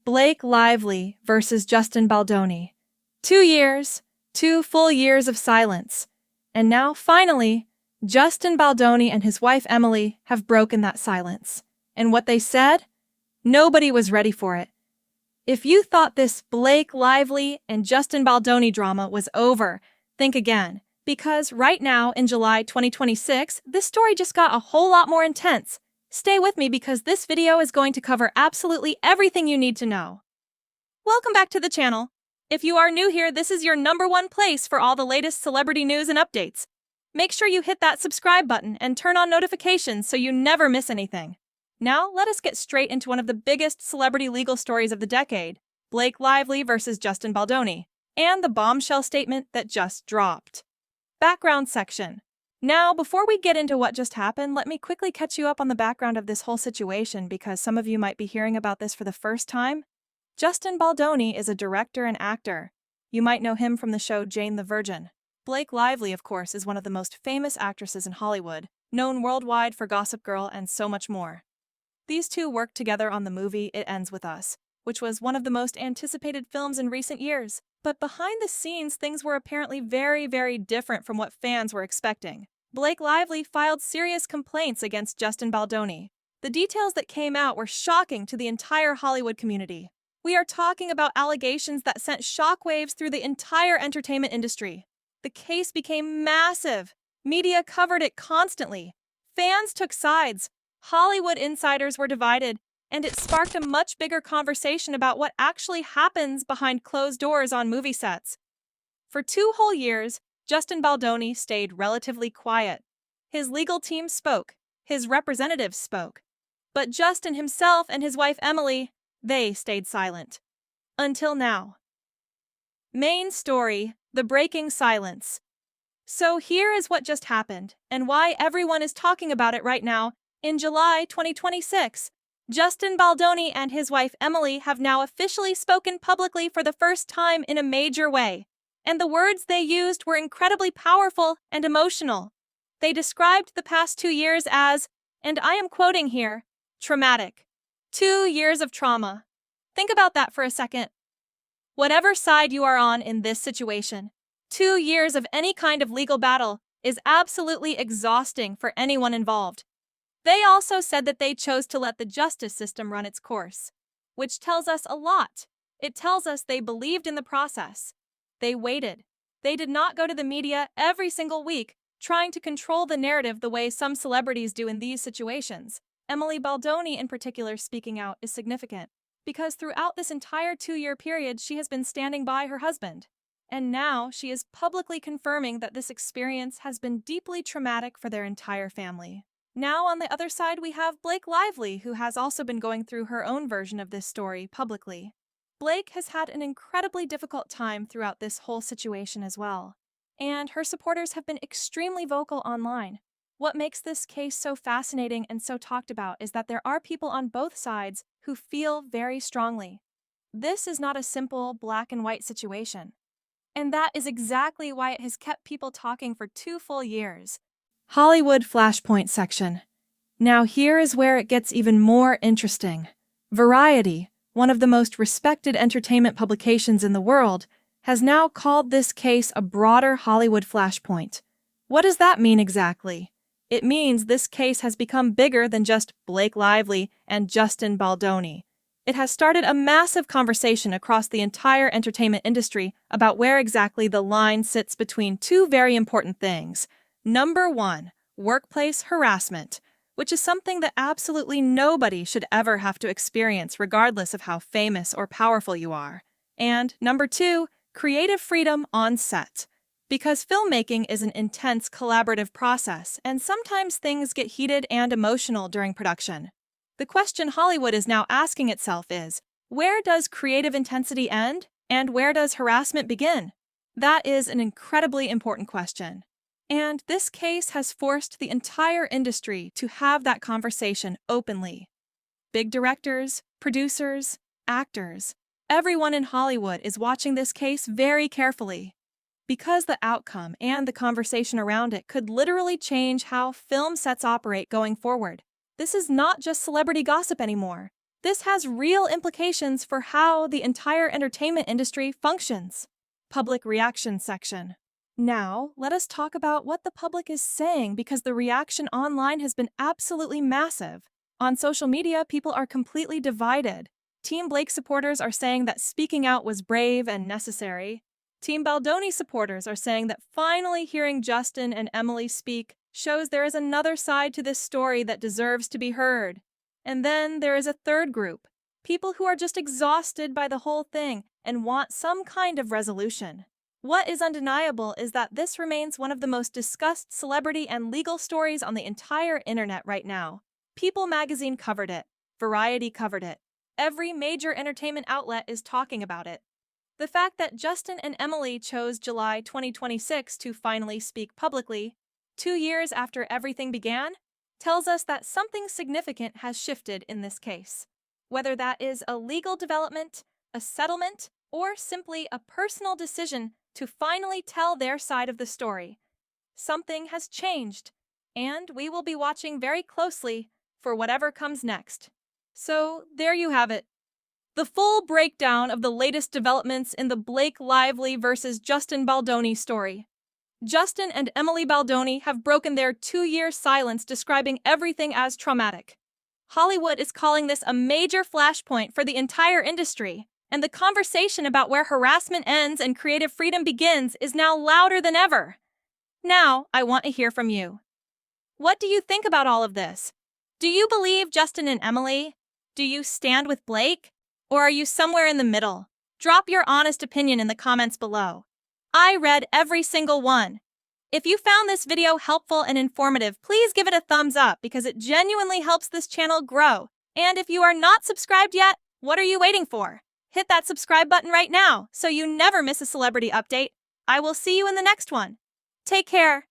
Blake Lively versus Justin Baldoni. 2 years, 2 full years of silence. And now, finally, Justin Baldoni and his wife Emily have broken that silence. And what they said? Nobody was ready for it. If you thought this Blake Lively and Justin Baldoni drama was over, think again. Because right now, in July 2026, this story just got a whole lot more intense. Stay with me because this video is going to cover absolutely everything you need to know. Welcome back to the channel. If you are new here, this is your #1 place for all the latest celebrity news and updates. Make sure you hit that subscribe button and turn on notifications so you never miss anything. Now, let us get straight into one of the biggest celebrity legal stories of the decade, Blake Lively versus Justin Baldoni, and the bombshell statement that just dropped. Background section. Now, before we get into what just happened, let me quickly catch you up on the background of this whole situation because some of you might be hearing about this for the first time. Justin Baldoni is a director and actor. You might know him from the show Jane the Virgin. Blake Lively, of course, is one of the most famous actresses in Hollywood, known worldwide for Gossip Girl and so much more. These two worked together on the movie It Ends With Us, which was one of the most anticipated films in recent years. But behind the scenes, things were apparently very, very different from what fans were expecting. Blake Lively filed serious complaints against Justin Baldoni. The details that came out were shocking to the entire Hollywood community. We are talking about allegations that sent shockwaves through the entire entertainment industry. The case became massive. Media covered it constantly. Fans took sides. Hollywood insiders were divided. And it sparked a much bigger conversation about what actually happens behind closed doors on movie sets. For 2 whole years, Justin Baldoni stayed relatively quiet. His legal team spoke. His representatives spoke. But Justin himself and his wife Emily, they stayed silent. Until now. Main story: the breaking silence. So here is what just happened, and why everyone is talking about it right now, in July 2026. Justin Baldoni and his wife Emily have now officially spoken publicly for the first time in a major way. And the words they used were incredibly powerful and emotional. They described the past 2 years as, and I am quoting here, traumatic. 2 years of trauma. Think about that for a second. Whatever side you are on in this situation, 2 years of any kind of legal battle is absolutely exhausting for anyone involved. They also said that they chose to let the justice system run its course, which tells us a lot. It tells us they believed in the process. They waited. They did not go to the media every single week trying to control the narrative the way some celebrities do in these situations. Emily Baldoni in particular speaking out is significant because throughout this entire 2-year period she has been standing by her husband. And now she is publicly confirming that this experience has been deeply traumatic for their entire family. Now, on the other side, we have Blake Lively, who has also been going through her own version of this story publicly. Blake has had an incredibly difficult time throughout this whole situation as well, and her supporters have been extremely vocal online. What makes this case so fascinating and so talked about is that there are people on both sides who feel very strongly. This is not a simple black and white situation, and that is exactly why it has kept people talking for 2 full years. Hollywood flashpoint section. Now here is where it gets even more interesting. Variety, one of the most respected entertainment publications in the world, has now called this case a broader Hollywood flashpoint. What does that mean exactly? It means this case has become bigger than just Blake Lively and Justin Baldoni. It has started a massive conversation across the entire entertainment industry about where exactly the line sits between 2 very important things. Number 1, workplace harassment, which is something that absolutely nobody should ever have to experience regardless of how famous or powerful you are. And number 2, creative freedom on set. Because filmmaking is an intense collaborative process, and sometimes things get heated and emotional during production. The question Hollywood is now asking itself is, where does creative intensity end, and where does harassment begin? That is an incredibly important question. And this case has forced the entire industry to have that conversation openly. Big directors, producers, actors, everyone in Hollywood is watching this case very carefully. Because the outcome and the conversation around it could literally change how film sets operate going forward. This is not just celebrity gossip anymore. This has real implications for how the entire entertainment industry functions. Public reaction section. Now, let us talk about what the public is saying because the reaction online has been absolutely massive. On social media, people are completely divided. Team Blake supporters are saying that speaking out was brave and necessary. Team Baldoni supporters are saying that finally hearing Justin and Emily speak shows there is another side to this story that deserves to be heard. And then there is a third group, people who are just exhausted by the whole thing and want some kind of resolution. What is undeniable is that this remains one of the most discussed celebrity and legal stories on the entire internet right now. People magazine covered it. Variety covered it. Every major entertainment outlet is talking about it. The fact that Justin and Emily chose July 2026 to finally speak publicly, 2 years after everything began, tells us that something significant has shifted in this case. Whether that is a legal development, a settlement, or simply a personal decision to finally tell their side of the story, something has changed, and we will be watching very closely for whatever comes next. So, there you have it. The full breakdown of the latest developments in the Blake Lively versus Justin Baldoni story. Justin and Emily Baldoni have broken their 2-year silence describing everything as traumatic. Hollywood is calling this a major flashpoint for the entire industry, and the conversation about where harassment ends and creative freedom begins is now louder than ever. Now, I want to hear from you. What do you think about all of this? Do you believe Justin and Emily? Do you stand with Blake? Or are you somewhere in the middle? Drop your honest opinion in the comments below. I read every single one. If you found this video helpful and informative, please give it a thumbs up because it genuinely helps this channel grow. And if you are not subscribed yet, what are you waiting for? Hit that subscribe button right now so you never miss a celebrity update. I will see you in the next one. Take care.